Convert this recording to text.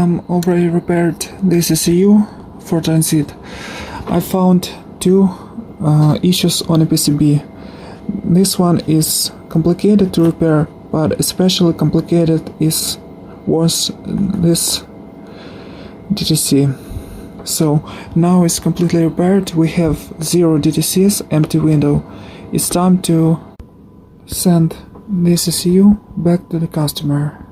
I'm already repaired this ECU for transit. I found two issues on a PCB. This one is complicated to repair, but especially complicated was this DTC. So now it's completely repaired. We have 0 DTCs, empty window. It's time to send this ECU back to the customer.